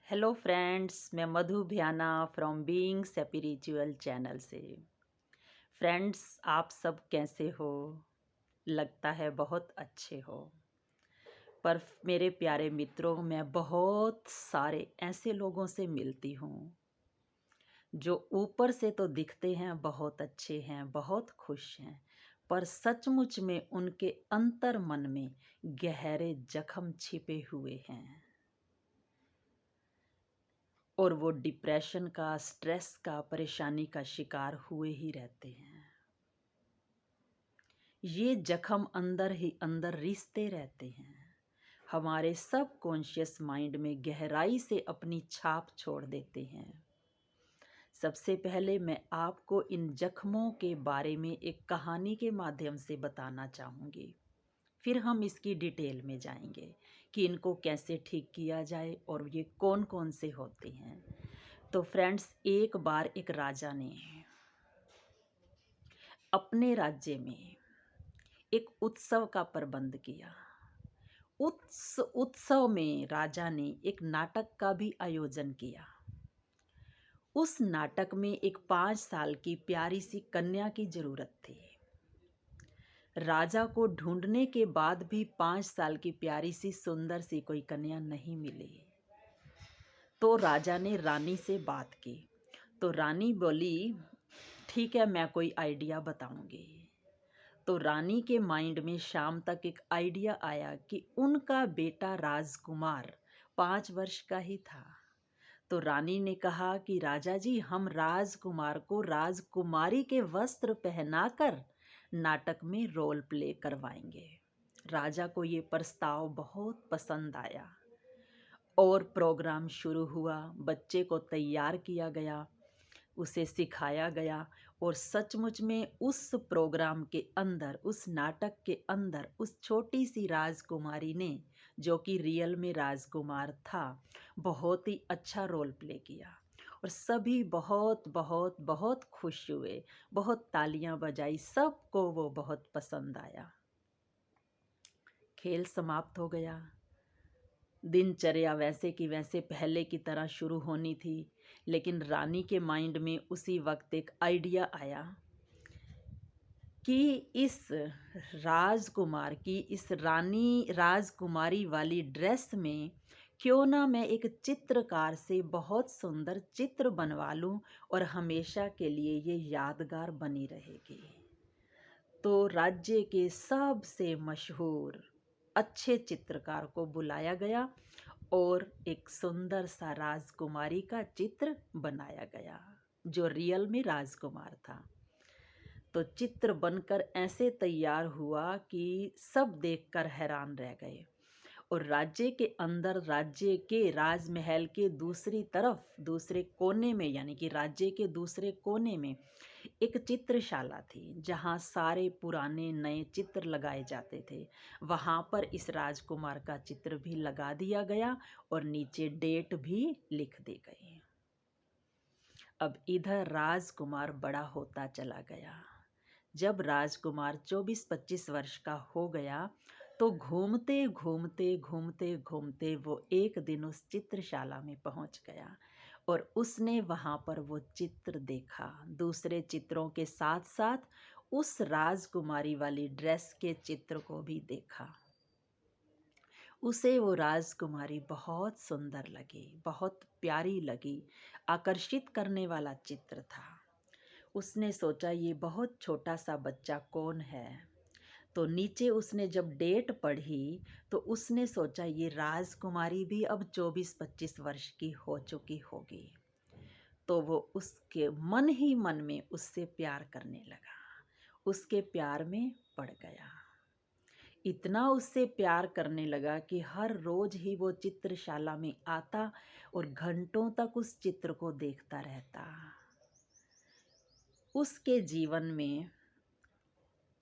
Hello friends, मैं Madhu Bhyana from Being Spiritual channel से। Friends, आप सब कैसे हो? लगता है बहुत अच्छे हो। पर मेरे प्यारे मित्रों, मैं बहुत सारे ऐसे लोगों से मिलती हूँ जो ऊपर से तो दिखते हैं बहुत अच्छे हैं, बहुत खुश हैं, पर सचमुच में उनके अंतर मन में गहरे जख्म छिपे हुए हैं और वो डिप्रेशन का, स्ट्रेस का, परेशानी का शिकार हुए ही रहते हैं। ये जख्म अंदर ही अंदर रिश्ते रहते हैं, हमारे सब कॉन्शियस माइंड में गहराई से अपनी छाप छोड़ देते हैं। सबसे पहले मैं आपको इन जख्मों के बारे में एक कहानी के माध्यम से बताना चाहूँगी। फिर हम इसकी डिटेल में जाएंगे कि इनको कैसे ठीक किया जाए और ये कौन कौन से होते हैं। तो फ्रेंड्स, एक बार एक राजा ने अपने राज्य में एक उत्सव का प्रबंध किया। उस उत्सव में राजा ने एक नाटक का भी आयोजन किया। उस नाटक में एक 5 साल की प्यारी सी कन्या की जरूरत थी। राजा को ढूंढने के बाद भी 5 साल की प्यारी सी सुंदर सी कोई कन्या नहीं मिली। तो राजा ने रानी से बात की। तो रानी बोली, ठीक है, मैं कोई आइडिया बताऊंगी। तो रानी के माइंड में शाम तक एक आइडिया आया कि उनका बेटा राजकुमार 5 वर्ष का ही था। तो रानी ने कहा कि राजा जी, हम राजकुमार को राजकुमारी के वस्त्र पहनाकर नाटक में रोल प्ले करवाएंगे। राजा को ये प्रस्ताव बहुत पसंद आया और प्रोग्राम शुरू हुआ। बच्चे को तैयार किया गया, उसे सिखाया गया और सचमुच में उस प्रोग्राम के अंदर, उस नाटक के अंदर, उस छोटी सी राजकुमारी ने, जो कि रियल में राजकुमार था, बहुत ही अच्छा रोल प्ले किया और सभी बहुत बहुत बहुत खुश हुए, बहुत तालियां बजाई, सबको वो बहुत पसंद आया। खेल समाप्त हो गया। दिनचर्या वैसे की वैसे पहले की तरह शुरू होनी थी, लेकिन रानी के माइंड में उसी वक्त एक आइडिया आया कि इस राजकुमार की, इस रानी राजकुमारी वाली ड्रेस में क्यों ना मैं एक चित्रकार से बहुत सुंदर चित्र बनवा लूं और हमेशा के लिए ये यादगार बनी रहेगी। तो राज्य के सबसे मशहूर अच्छे चित्रकार को बुलाया गया और एक सुंदर सा राजकुमारी का चित्र बनाया गया, जो रियल में राजकुमार था। तो चित्र बनकर ऐसे तैयार हुआ कि सब देखकर हैरान रह गए। और राज्य के अंदर, राज्य के राजमहल के दूसरी तरफ, दूसरे कोने में, यानी कि राज्य के दूसरे कोने में एक चित्रशाला थी, जहाँ सारे पुराने नए चित्र लगाए जाते थे। वहाँ पर इस राजकुमार का चित्र भी लगा दिया गया और नीचे डेट भी लिख दी गई। अब इधर राजकुमार बड़ा होता चला गया। जब राजकुमार 24-25 वर्ष का हो गया, तो घूमते घूमते घूमते घूमते वो एक दिन उस चित्रशाला में पहुंच गया और उसने वहां पर वो चित्र देखा। दूसरे चित्रों के साथ साथ उस राजकुमारी वाली ड्रेस के चित्र को भी देखा। उसे वो राजकुमारी बहुत सुंदर लगी, बहुत प्यारी लगी, आकर्षित करने वाला चित्र था। उसने सोचा, ये बहुत छोटा सा बच्चा कौन है। तो नीचे उसने जब डेट पढ़ी तो उसने सोचा, ये राजकुमारी भी अब 24-25 वर्ष की हो चुकी होगी। तो वो उसके मन ही मन में उससे प्यार करने लगा, उसके प्यार में पड़ गया। इतना उससे प्यार करने लगा कि हर रोज ही वो चित्रशाला में आता और घंटों तक उस चित्र को देखता रहता। उसके जीवन में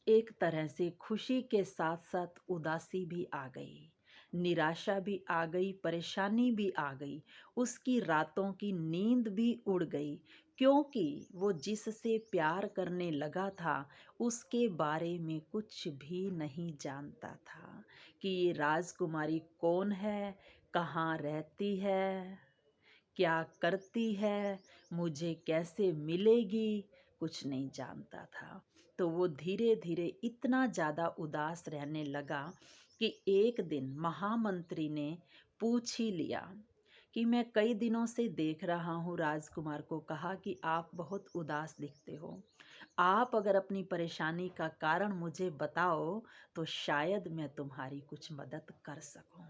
एक तरह से खुशी के साथ साथ उदासी भी आ गई, निराशा भी आ गई, परेशानी भी आ गई। उसकी रातों की नींद भी उड़ गई, क्योंकि वो जिससे प्यार करने लगा था उसके बारे में कुछ भी नहीं जानता था कि ये राजकुमारी कौन है, कहाँ रहती है, क्या करती है, मुझे कैसे मिलेगी, कुछ नहीं जानता था। तो वो धीरे धीरे इतना ज़्यादा उदास रहने लगा कि एक दिन महामंत्री ने पूछ ही लिया कि मैं कई दिनों से देख रहा हूँ, राजकुमार को कहा कि आप बहुत उदास दिखते हो। आप अगर अपनी परेशानी का कारण मुझे बताओ तो शायद मैं तुम्हारी कुछ मदद कर सकूं।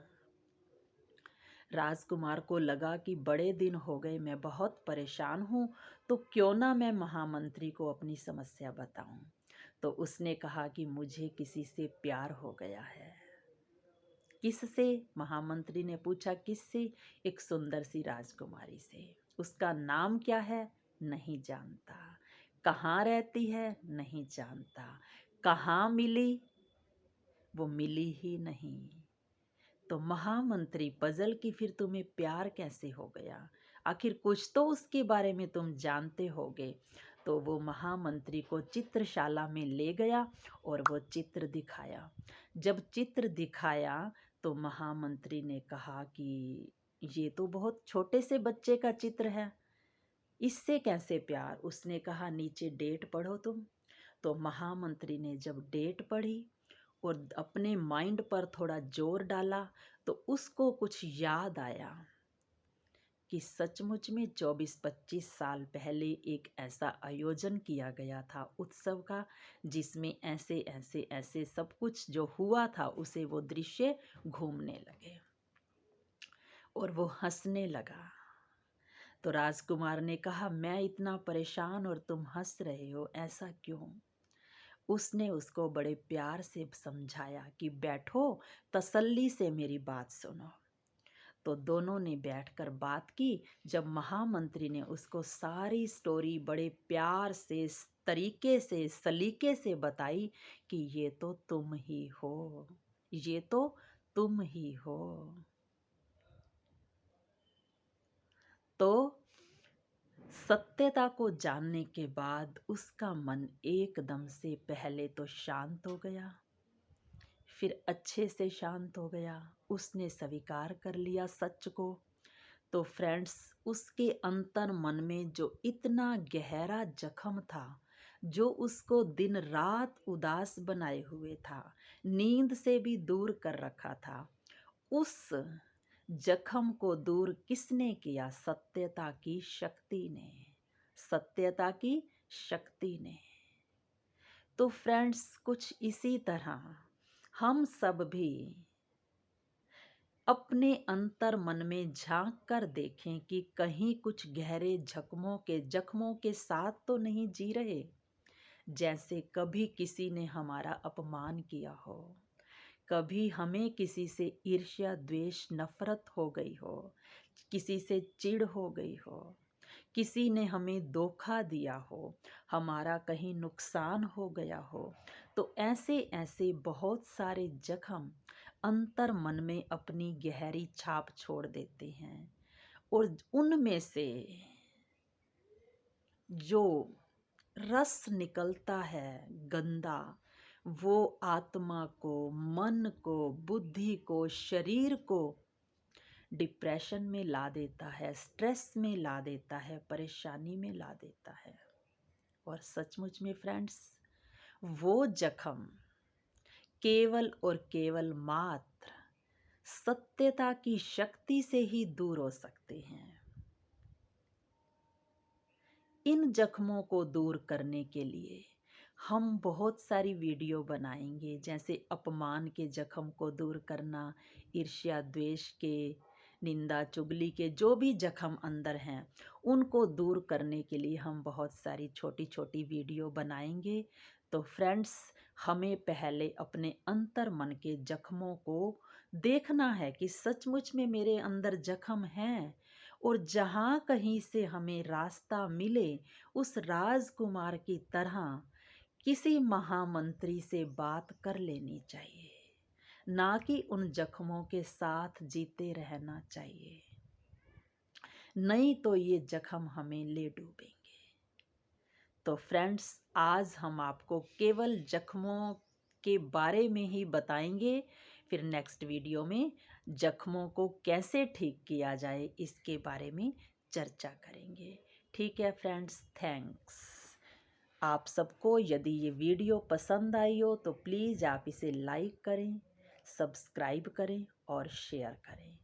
राजकुमार को लगा कि बड़े दिन हो गए, मैं बहुत परेशान हूँ, तो क्यों ना मैं महामंत्री को अपनी समस्या बताऊं। तो उसने कहा कि मुझे किसी से प्यार हो गया है। किससे? महामंत्री ने पूछा, किससे? एक सुंदर सी राजकुमारी से। उसका नाम क्या है? नहीं जानता। कहाँ रहती है? नहीं जानता। कहाँ मिली? वो मिली ही नहीं। तो महामंत्री पजल कि फिर तुम्हें प्यार कैसे हो गया, आखिर कुछ तो उसके बारे में तुम जानते होगे। तो वो महामंत्री को चित्रशाला में ले गया और वो चित्र दिखाया। जब चित्र दिखाया तो महामंत्री ने कहा कि ये तो बहुत छोटे से बच्चे का चित्र है, इससे कैसे प्यार। उसने कहा नीचे डेट पढ़ो तुम। तो महामंत्री ने जब डेट पढ़ी और अपने माइंड पर थोड़ा जोर डाला तो उसको कुछ याद आया कि सचमुच में 24-25 साल पहले एक ऐसा आयोजन किया गया था उत्सव का, जिसमें ऐसे ऐसे ऐसे सब कुछ जो हुआ था उसे वो दृश्य घूमने लगे और वो हंसने लगा। तो राजकुमार ने कहा, मैं इतना परेशान और तुम हंस रहे हो, ऐसा क्यों? उसने उसको बड़े प्यार से समझाया कि बैठो, तसल्ली से मेरी बात सुनो। तो दोनों ने बैठकर बात की। जब महामंत्री ने उसको सारी स्टोरी बड़े प्यार से, तरीके से, सलीके से बताई कि ये तो तुम ही हो, ये तो तुम ही हो। तो सत्यता को जानने के बाद उसका मन एकदम से पहले तो शांत हो गया, फिर अच्छे से शांत हो गया। उसने स्वीकार कर लिया सच को। तो फ्रेंड्स, उसके अंतर मन में जो इतना गहरा जख्म था, जो उसको दिन रात उदास बनाए हुए था, नींद से भी दूर कर रखा था, उस जख्म को दूर किसने किया? सत्यता की शक्ति ने, सत्यता की शक्ति ने। तो फ्रेंड्स, कुछ इसी तरह हम सब भी अपने अंतर मन में झांक कर देखें कि कहीं कुछ गहरे जख्मों के साथ तो नहीं जी रहे। जैसे कभी किसी ने हमारा अपमान किया हो, कभी हमें किसी से ईर्ष्या, द्वेष, नफरत हो गई हो, किसी से चिढ़ हो गई हो, किसी ने हमें धोखा दिया हो, हमारा कहीं नुकसान हो गया हो। तो ऐसे ऐसे बहुत सारे जख्म अंतर मन में अपनी गहरी छाप छोड़ देते हैं, और उनमें से जो रस निकलता है गंदा, वो आत्मा को, मन को, बुद्धि को, शरीर को डिप्रेशन में ला देता है, स्ट्रेस में ला देता है, परेशानी में ला देता है। और सचमुच में फ्रेंड्स, वो जख्म केवल और केवल मात्र सत्यता की शक्ति से ही दूर हो सकते हैं। इन जख्मों को दूर करने के लिए हम बहुत सारी वीडियो बनाएंगे, जैसे अपमान के जख्म को दूर करना, ईर्ष्या, द्वेष के, निंदा, चुगली के जो भी जख्म अंदर हैं, उनको दूर करने के लिए हम बहुत सारी छोटी छोटी वीडियो बनाएंगे। तो फ्रेंड्स, हमें पहले अपने अंतर मन के जख्मों को देखना है कि सचमुच में मेरे अंदर जख्म हैं, और जहाँ कहीं से हमें रास्ता मिले, उस राजकुमार की तरह किसी महामंत्री से बात कर लेनी चाहिए, ना कि उन जख्मों के साथ जीते रहना चाहिए। नहीं तो ये जख्म हमें ले डूबेंगे। तो फ्रेंड्स, आज हम आपको केवल जख्मों के बारे में ही बताएंगे। फिर नेक्स्ट वीडियो में जख्मों को कैसे ठीक किया जाए इसके बारे में चर्चा करेंगे। ठीक है फ्रेंड्स, थैंक्स। आप सबको यदि ये वीडियो पसंद आई हो तो प्लीज़ आप इसे लाइक करें, सब्सक्राइब करें और शेयर करें।